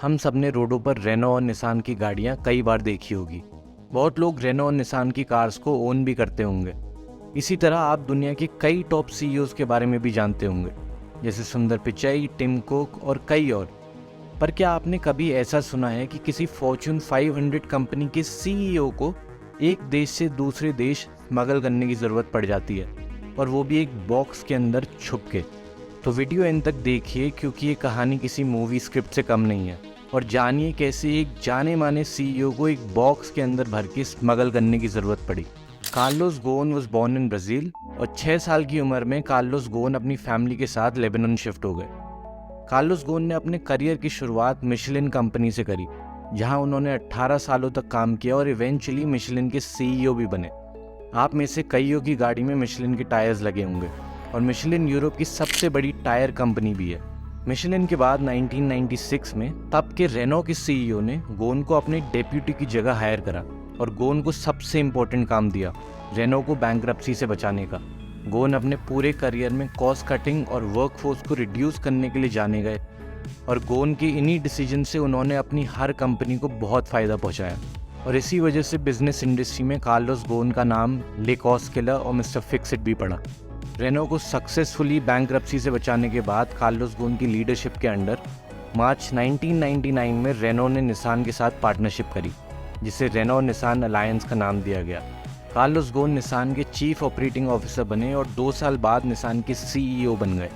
हम सब ने रोडों पर रेनो और निसान की गाड़ियां कई बार देखी होगी। बहुत लोग रेनो और निसान की कार्स को ओन भी करते होंगे। इसी तरह आप दुनिया के कई टॉप सीईओज के बारे में भी जानते होंगे, जैसे सुंदर पिचाई, टिम कुक और कई और। पर क्या आपने कभी ऐसा सुना है कि किसी फॉर्च्यून 500 कंपनी के सीईओ को एक देश से दूसरे देश स्मगल करने की ज़रूरत पड़ जाती है, और वो भी एक बॉक्स के अंदर छुप के? तो वीडियो एंड तक देखिए, क्योंकि ये कहानी किसी मूवी स्क्रिप्ट से कम नहीं है। और जानिए कैसे एक जाने माने सीईओ को एक बॉक्स के अंदर भर के स्मगल करने की ज़रूरत पड़ी। Carlos Ghosn was born in Brazil, और 6 साल की उम्र में कार्लोस गोन अपनी फैमिली के साथ लेबनान शिफ्ट हो गए। कार्लोस गोन ने अपने करियर की शुरुआत मिशेलिन कंपनी से करी, जहां उन्होंने 18 सालों तक काम किया और इवेंचुअली मिशेलिन के सीईओ भी बने। आप में से कईयों की गाड़ी में मिशेलिन के टायर्स लगे होंगे, और मिशेलिन यूरोप की सबसे बड़ी टायर कंपनी भी है। मिशेलिन के बाद 1996 में तब के रेनो के सीईओ ने गोन को अपने डेप्यूटी की जगह हायर करा, और गोन को सबसे इम्पोर्टेंट काम दिया, रेनो को बैंकरप्सी से बचाने का। गोन अपने पूरे करियर में कॉस्ट कटिंग और वर्कफोर्स को रिड्यूस करने के लिए जाने गए, और गोन के इन्हीं डिसीजन से उन्होंने अपनी हर कंपनी को बहुत फ़ायदा पहुंचाया। और इसी वजह से बिजनेस इंडस्ट्री में कार्लोस गोन का नाम ले कॉस्ट किलर और मिस्टर फिक्स इट भी पड़ा। रेनो को सक्सेसफुली बैंकरप्सी से बचाने के बाद कार्लोस गोन की लीडरशिप के अंडर मार्च 1999 में रेनो ने निसान के साथ पार्टनरशिप करी, जिसे रेनो निसान अलायंस का नाम दिया गया। कार्लोस गोन निसान के चीफ ऑपरेटिंग ऑफिसर बने और 2 साल बाद निसान के सीईओ बन गए।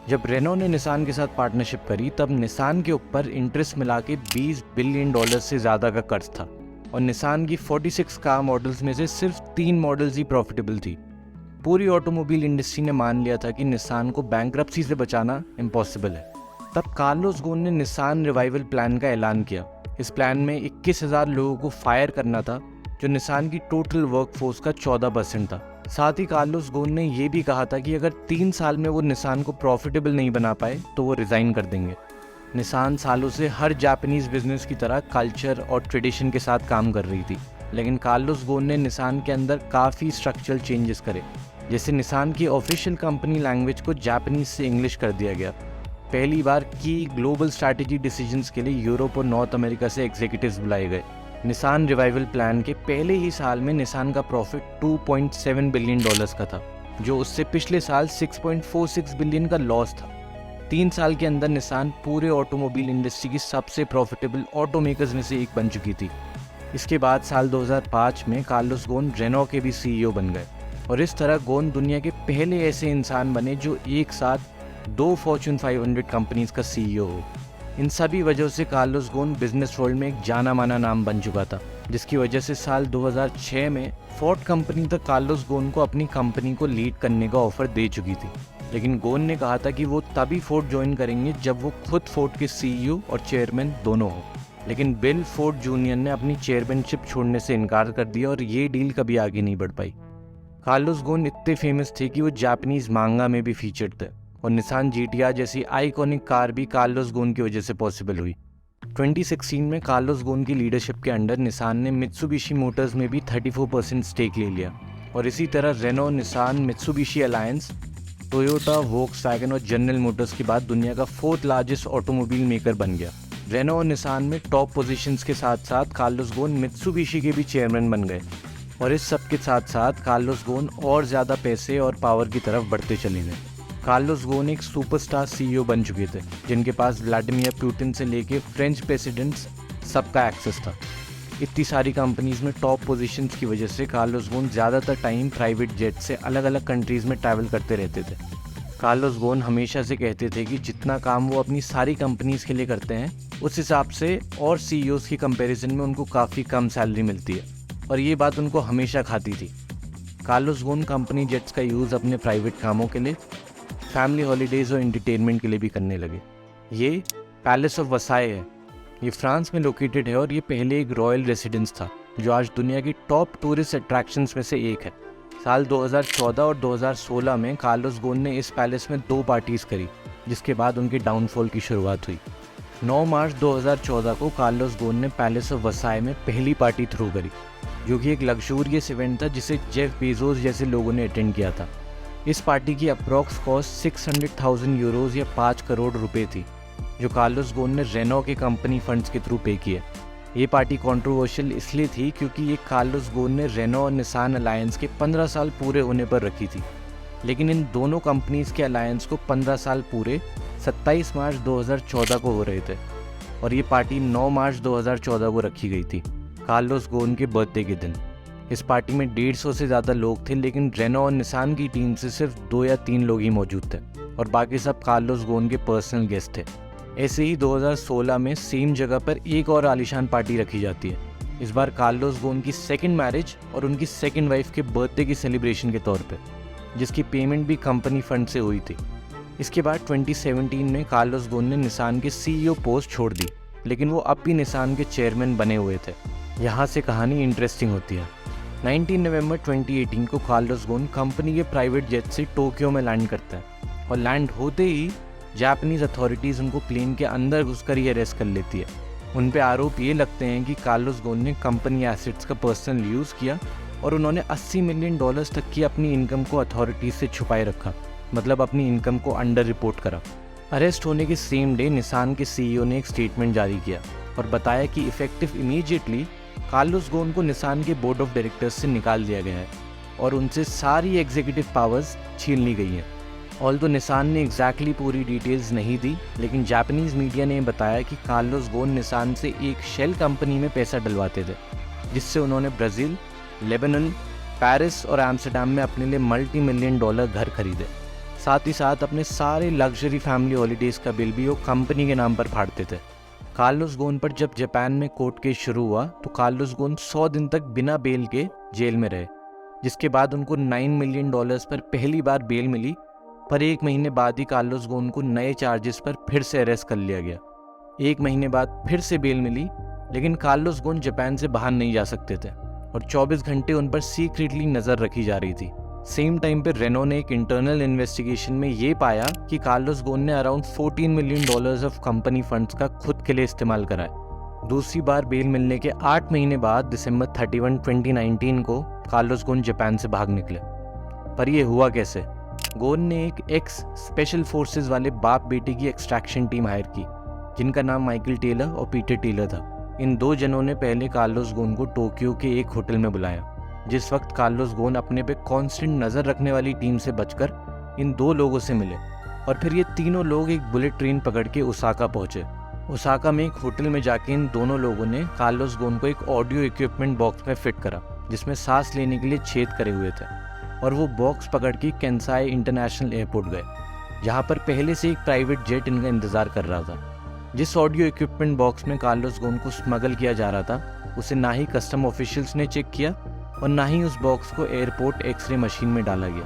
जब रेनो ने निसान के साथ पार्टनरशिप करी, तब निसान के ऊपर इंटरेस्ट मिला के $20 बिलियन से ज़्यादा का कर्ज था, और निसान की 46 कार मॉडल्स में से सिर्फ 3 मॉडल्स ही प्रॉफिटेबल थी। पूरी ऑटोमोबाइल इंडस्ट्री ने मान लिया था कि निसान को बैंकरप्सी से बचाना इम्पॉसिबल है। तब कार्लोस गोन ने निसान रिवाइवल प्लान का ऐलान किया। इस प्लान में 21,000 लोगों को फायर करना था, जो निसान की टोटल वर्कफोर्स का 14% था। साथ ही कार्लोस गोन ने यह भी कहा था कि अगर 3 साल में वो निसान को प्रॉफिटेबल नहीं बना पाए तो वो रिज़ाइन कर देंगे। निसान सालों से हर जापानीज़ बिजनेस की तरह कल्चर और ट्रेडिशन के साथ काम कर रही थी, लेकिन कार्लोस गोन ने निसान के अंदर काफ़ी स्ट्रक्चरल चेंजेस करे। जैसे निसान की ऑफिशियल कंपनी लैंग्वेज को जापानीज से इंग्लिश कर दिया गया। पहली बार की ग्लोबल स्ट्रैटेजी डिसीजंस के लिए यूरोप और नॉर्थ अमेरिका से एग्जीक्यूटिव्स बुलाए गए। निसान रिवाइवल प्लान के पहले ही साल में निसान का प्रॉफिट $2.7 बिलियन का था, जो उससे पिछले साल $6.46 बिलियन का लॉस था। 3 साल के अंदर निसान पूरे ऑटोमोबाइल इंडस्ट्री की सबसे प्रॉफिटेबल ऑटोमेकर्स में से एक बन चुकी थी। इसके बाद साल 2005 में कार्लोस गोन रेनो के भी सीईओ बन गए, और इस तरह गोन दुनिया के पहले ऐसे इंसान बने जो एक साथ 2 फॉर्च्यून 500 कंपनीज का सीईओ हो। इन सभी वजहों से कार्लोस गोन बिजनेस वर्ल्ड में एक जाना माना नाम बन चुका था, जिसकी वजह से साल 2006 में फोर्ड कंपनी तक कार्लोस गोन को अपनी कंपनी को लीड करने का ऑफर दे चुकी थी। लेकिन गोन ने कहा था कि वो तभी फोर्ड ज्वाइन करेंगे जब वो खुद फोर्ड के सीईओ और चेयरमैन दोनों हो। लेकिन बिल फोर्ड जूनियर ने अपनी चेयरमैनशिप छोड़ने से इनकार कर दिया, और ये डील कभी आगे नहीं बढ़ पाई। कार्लोस गोन इतने फेमस थे कि वो जापानीज मांगा में भी फीचर्ड थे, और निसान जीटीआर जैसी आइकॉनिक कार भी कार्लोस गोन की वजह से पॉसिबल हुई। 2016 में कार्लोस गोन की लीडरशिप के अंडर निसान ने मित्सुबिशी मोटर्स में भी 34% स्टेक ले लिया, और इसी तरह Renault, Nissan, Mitsubishi alliance, Toyota, Volkswagen और जनरल मोटर्स के बाद दुनिया का 4th लार्जेस्ट ऑटोमोबाइल मेकर बन गया। रेनो और निसान में टॉप पोजीशंस के साथ साथ कार्लोस गोन मित्सुबिशी के भी चेयरमैन बन गए, और इस सब के साथ साथ कार्लोस गोन और ज़्यादा पैसे और पावर की तरफ बढ़ते चले गए। कार्लोस गोन एक सुपरस्टार सीईओ बन चुके थे, जिनके पास व्लादिमीर पुतिन से लेके फ्रेंच प्रेसिडेंट्स सबका एक्सेस था। इतनी सारी कंपनीज में टॉप पोजीशंस की वजह से कार्लोस गोन ज़्यादातर टाइम प्राइवेट जेट से अलग अलग कंट्रीज़ में ट्रैवल करते रहते थे। कार्लोस गोन हमेशा से कहते थे कि जितना काम वो अपनी सारी कंपनीज़ के लिए करते हैं, उस हिसाब से और सीईओज़ की कंपैरिजन में उनको काफ़ी कम सैलरी मिलती है, और ये बात उनको हमेशा खाती थी। कार्लोस गोन कंपनी जेट्स का यूज़ अपने प्राइवेट कामों के लिए, फैमिली हॉलीडेज़ और एंटरटेनमेंट के लिए भी करने लगे। ये पैलेस ऑफ वर्साई है। ये फ्रांस में लोकेटेड है, और ये पहले एक रॉयल रेसिडेंस था, जो आज दुनिया की टॉप टूरिस्ट अट्रैक्शंस में से एक है। साल 2014 और 2016 में कार्लोस गोन ने इस पैलेस में 2 पार्टीज़ करी, जिसके बाद उनके डाउनफॉल की शुरुआत हुई। 9 मार्च 2014 को कार्लोस गोन ने पैलेस ऑफ वर्साई में पहली पार्टी थ्रू करी, जो कि एक लग्जूरियस इवेंट था जिसे जेफ बेजोस जैसे लोगों ने अटेंड किया था। इस पार्टी की अप्रॉक्स कॉस्ट 600,000 यूरोज़ या 5 करोड़ रुपए थी। जो कार्लोस गोन ने रेनो के कंपनी फंड्स के थ्रू पे किए। ये पार्टी कंट्रोवर्शियल इसलिए थी क्योंकि ये कार्लोस गोन ने रेनो और निसान अलायंस के 15 साल पूरे होने पर रखी थी, लेकिन इन दोनों कंपनीज़ के अलायंस को 15 साल पूरे 27 मार्च 2014 को हो रहे थे और ये पार्टी 9 मार्च 2014 को रखी गई थी, कार्लोस गोन के बर्थडे के दिन। इस पार्टी में 150 से ज़्यादा लोग थे, लेकिन रेनो और निसान की टीम से सिर्फ 2 या 3 लोग ही मौजूद थे और बाकी सब कार्लोस गोन के पर्सनल गेस्ट थे। ऐसे ही 2016 में सेम जगह पर एक और आलीशान पार्टी रखी जाती है, इस बार कार्लोस गोन की सेकंड मैरिज और उनकी सेकंड वाइफ के बर्थडे की सेलिब्रेशन के तौर पे, जिसकी पेमेंट भी कंपनी फंड से हुई थी। इसके बाद 2017 में कार्लोस गोन ने निसान के CEO पोस्ट छोड़ दी, लेकिन वो अब भी निसान के चेयरमैन बने हुए थे। यहाँ से कहानी इंटरेस्टिंग होती है। 19 नवंबर 2018 को कार्लोस गोन कंपनी के प्राइवेट जेट से टोक्यो में लैंड करता है और लैंड होते ही जापानीज़ अथॉरिटीज़ उनको प्लेन के अंदर घुसकर ही अरेस्ट कर लेती है। उन पे आरोप ये लगते हैं कि कार्लोस गोन ने कंपनी एसेट्स का पर्सनल यूज़ किया और उन्होंने $80 मिलियन तक की अपनी इनकम को अथॉरिटीज़ से छुपाए रखा, मतलब अपनी इनकम को अंडर रिपोर्ट करा। अरेस्ट होने के सेम डे निसान के CEO ने एक स्टेटमेंट जारी किया और बताया कि इफेक्टिव इमीडिएटली कार्लोस गोन को निसान के बोर्ड ऑफ डायरेक्टर्स से निकाल दिया गया है और उनसे सारी एग्जीक्यूटिव पावर्स छीन ली गई हैं। ऑल्दो निसान ने एग्जैक्टली पूरी डिटेल्स नहीं दी, लेकिन जापानीज़ मीडिया ने बताया कि कार्लोस गोन निसान से एक शेल कंपनी में पैसा डलवाते थे, जिससे उन्होंने ब्राज़ील, लेबनान, पेरिस और एम्स्टर्डम में अपने लिए $multi-million घर खरीदे। साथ ही साथ अपने सारे लग्जरी फैमिली हॉलीडेज़ का बिल भी वो कंपनी के नाम पर फाड़ते थे। कार्लोस गोन पर जब जापान में कोर्ट केस शुरू हुआ तो कार्लोस गोन 100 दिन तक बिना बेल के जेल में रहे, जिसके बाद उनको $9 मिलियन पर पहली बार बेल मिली, पर 1 महीने बाद ही कार्लोस गोन को नए चार्जेस पर फिर से अरेस्ट कर लिया गया। 1 महीने बाद फिर से बेल मिली, लेकिन कार्लोस गोन जापान से बाहर नहीं जा सकते थे और 24 घंटे उन पर सीक्रेटली नज़र रखी जा रही थी। सेम टाइम पे रेनो ने एक इंटरनल इन्वेस्टिगेशन में ये पाया कि कार्लोस गोन ने around $14 million of company funds का खुद के लिए इस्तेमाल करा है। दूसरी बार बेल मिलने के 8 महीने बाद दिसंबर 31, 2019 को कार्लोस गोन जापान से भाग निकले। पर यह हुआ कैसे? गोन ने एक एक्स स्पेशल फोर्सेस वाले बाप बेटे की एक्सट्रैक्शन टीम हायर की, जिनका नाम माइकल टेलर और पीटर टेलर था। इन 2 जनों ने पहले कार्लोस गोन को टोक्यो के एक होटल में बुलाया। जिस वक्त कार्लोस गोन अपने पे कांस्टेंट नज़र रखने वाली टीम से बचकर इन 2 लोगों से मिले और फिर ये तीनों लोग एक बुलेट ट्रेन पकड़ के ओसाका पहुंचे। ओसाका में एक होटल में जाके इन दोनों लोगों ने कार्लोस गोन को एक ऑडियो इक्विपमेंट बॉक्स में फिट करा, जिसमें सांस लेने के लिए छेद करे हुए थे, और वो बॉक्स पकड़ के केंसाई इंटरनेशनल एयरपोर्ट गए, जहाँ पर पहले से एक प्राइवेट जेट इनका इंतज़ार कर रहा था। जिस ऑडियो इक्विपमेंट बॉक्स में कार्लोस गोन को स्मगल किया जा रहा था, उसे ना ही कस्टम ऑफिशियल्स ने चेक किया और ना ही उस बॉक्स को एयरपोर्ट एक्सरे मशीन में डाला गया,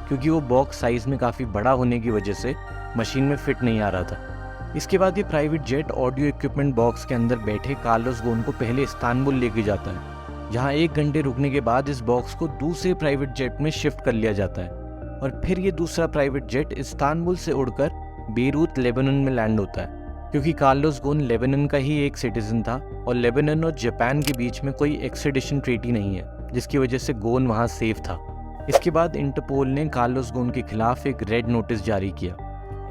क्योंकि वो बॉक्स साइज़ में काफ़ी बड़ा होने की वजह से मशीन में फिट नहीं आ रहा था। इसके बाद ये private jet audio equipment box के अंदर बैठे कार्लोस गोन को पहले इस्तांबुल लेके जाता है, जहाँ 1 घंटे रुकने के बाद इस बॉक्स को दूसरे प्राइवेट जेट में शिफ्ट कर लिया जाता है और फिर ये दूसरा प्राइवेट जेट इस्तांबुल से उड़कर बेरूत लेबनान में लैंड होता है, क्योंकि कार्लोस गोन लेबनान का ही एक सिटीजन था और लेबनान और जापान के बीच में कोई एक्सट्रेडिशन ट्रीटी नहीं है, जिसकी वजह से गोन वहाँ सेफ था। इसके बाद इंटरपोल ने कार्लोस गोन के खिलाफ एक रेड नोटिस जारी किया।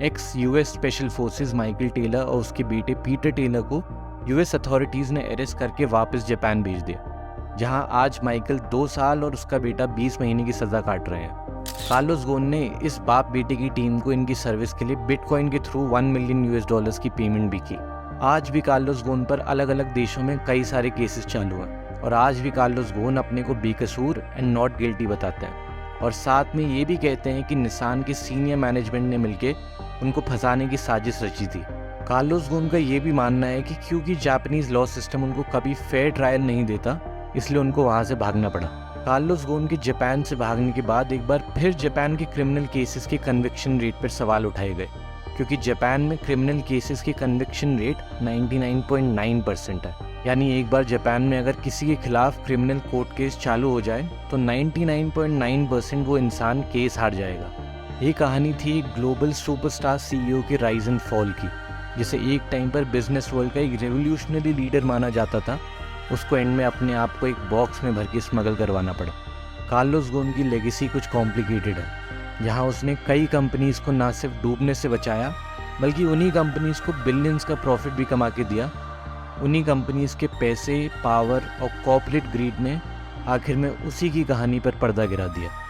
Ex US special forces Michael Taylor और उसके बेटे पीटर टेलर को US अथॉरिटीज़ ने अरेस्ट करके वापस जापान भेज दिया, जहां आज माइकल 2 साल और उसका बेटा 20 महीने की सज़ा काट रहे हैं। कार्लोस गोन ने इस बाप बेटे की टीम को इनकी सर्विस के लिए बिटकॉइन के थ्रू $1 मिलियन की पेमेंट भी की। आज भी कार्लोस गोन पर अलग अलग देशों में कई सारे केसेस चालू हैं और आज भी कार्लोस गोन अपने को बेकसूर एंड नॉट गिल्टी बताते हैं और साथ में ये भी कहते हैं कि निसान के सीनियर मैनेजमेंट ने मिलकर उनको फंसाने की साजिश रची थी। कार्लोस गोन का ये भी मानना है कि क्योंकि जापानीज लॉ सिस्टम उनको कभी फेयर ट्रायल नहीं देता, इसलिए उनको वहाँ से भागना पड़ा। कार्लोस गोन के जापान से भागने के बाद एक बार फिर जापान के क्रिमिनल केसेस के कन्विक्शन रेट पर सवाल उठाए गए, क्योंकि जापान में क्रिमिनल केसेस की कन्विक्शन रेट 99.9% है। यानी एक बार जापान में अगर किसी के खिलाफ क्रिमिनल कोर्ट केस चालू हो जाए तो 99.9% वो इंसान केस हार जाएगा। ये कहानी थी एक ग्लोबल सुपरस्टार CEO के राइज एंड फॉल की, जिसे एक टाइम पर बिजनेस वर्ल्ड का एक रेवोल्यूशनरी लीडर माना जाता था। उसको एंड में अपने आप को एक बॉक्स में भर के स्मगल करवाना पड़ा। कार्लोस गोन की लेगेसी कुछ कॉम्प्लिकेटेड है, जहां उसने कई कंपनीज को ना सिर्फ डूबने से बचाया बल्कि उन्हीं कंपनीज को बिलियंस का प्रॉफिट भी कमा के दिया। उन्हीं कंपनीज के पैसे, पावर और कॉर्पोरेट ग्रीड ने आखिर में उसी की कहानी पर पर्दा गिरा दिया।